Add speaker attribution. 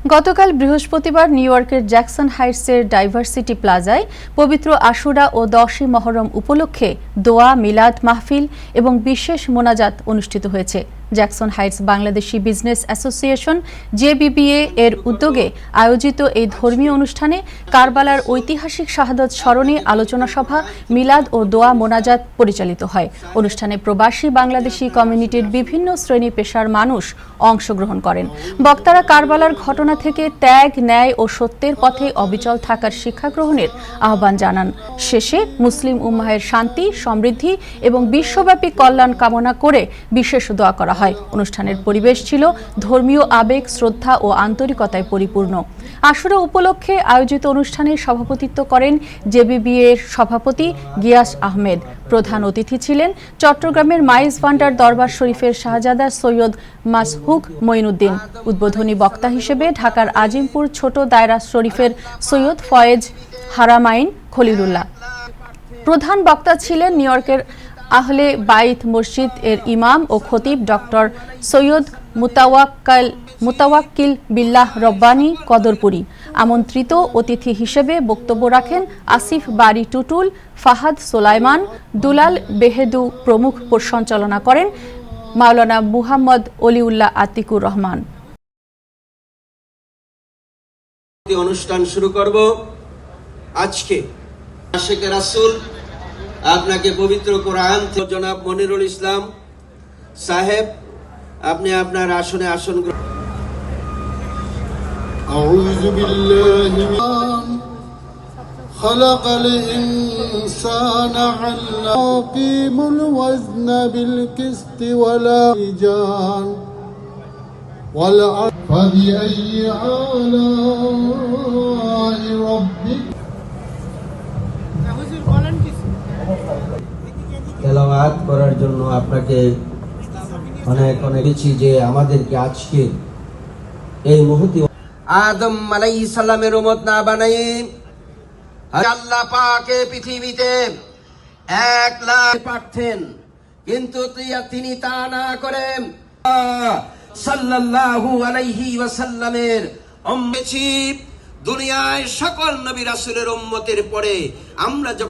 Speaker 1: গতকাল বৃহস্পতিবার নিউ ইয়র্কের জ্যাকসন হাইটসের ডাইভার্সিটি প্লাজায় পবিত্র আশুরা ও 10ই মহরম উপলক্ষে দোয়া, মিলাদ মাহফিল এবং বিশেষ মোনাজাত অনুষ্ঠিত হয়েছে। Jackson Heights Bangladeshi business association JBBA এর উদ্যোগে আয়োজিত এই ধর্মীয় অনুষ্ঠানে কারবালার ঐতিহাসিক শাহাদত স্মরণে আলোচনা সভা, মিলাদ ও দোয়া মোনাজাত পরিচালিত হয়। অনুষ্ঠানে প্রবাসী বাংলাদেশি কমিউনিটির বিভিন্ন শ্রেণী পেশার মানুষ অংশগ্রহণ করেন। বক্তারা কারবালার ঘটনা থেকে ত্যাগ, ন্যায় ও সত্যের পথে অবিচল থাকার শিক্ষা গ্রহণের আহ্বান জানান। শেষে মুসলিম উম্মাহের শান্তি, সমৃদ্ধি এবং বিশ্বব্যাপী কল্যাণ কামনা করে বিশেষ দোয়া করা হয়। অনুষ্ঠানের পরিবেশ ছিল ধর্মীয় আবেগ, শ্রদ্ধা ও আন্তরিকতায় পরিপূর্ণ। আশুরা উপলক্ষে আয়োজিত অনুষ্ঠানে সভাপতিত্ব করেন জেবিবিএর সভাপতি গিয়াস আহমেদ। প্রধান অতিথি ছিলেন চট্টগ্রামের মাইজ ভান্ডার দরবার শরীফের শাহজাদা সৈয়দ মাসহুক মঈনুদ্দিন। উদ্বোধনী বক্তা হিসেবে ঢাকার আজিমপুর ছোট দায়রা শরীফের সৈয়দ ফয়েজ হারামাইন খলিলুল্লাহ। প্রধান বক্তা ছিলেন নিউ ইয়র্কের আহলে বাইত মসজিদ এর ইমাম ও খতিব ডক্টর সৈয়দ মুতাওয়াক্কিল বিল্লাহ রব্বানী কদরপুরি। আমন্ত্রিত অতিথি হিসেবে বক্তব্য রাখেন আসিফ বারি টুটুল, ফাহাদ সোলাইমান, দুলাল বেহেদু প্রমুখ। সঞ্চালনা করেন মাওলানা মুহাম্মদ অলিউল্লাহ আতিকুর রহমান।
Speaker 2: অনুষ্ঠান শুরু করব আজকে। আশিকে রাসূল আপনাকে পবিত্র কোরআন থেকে জনাব মনিরুল ইসলাম সাহেব, আপনি আপনার আসনে আসন গ্রহণ।
Speaker 3: আউযু বিল্লাহি খালাকাল ইনসানা আল্লাকিমুল ওয়াজনা বিল কিসতি ওয়ালা মিজান ওয়াল ফাবিআইয়ি আলাই রাব্বিক।
Speaker 2: তেলাওয়াত করার জন্য আপনাকে অনেক বেশি যে আমাদেরকে আজকে এই মুহূর্তে আদম আলাইহিস সালামের উম্মত না বানাই আল্লাহ পাকে পৃথিবীতে 1 লাখ পাঠাতেন, কিন্তু তিনি তা না করে সাল্লাল্লাহু আলাইহি ওয়াসাল্লামের উম্মতি দুনিয়ায় সকল নবী রাসূলের উম্মতের পরে আমরা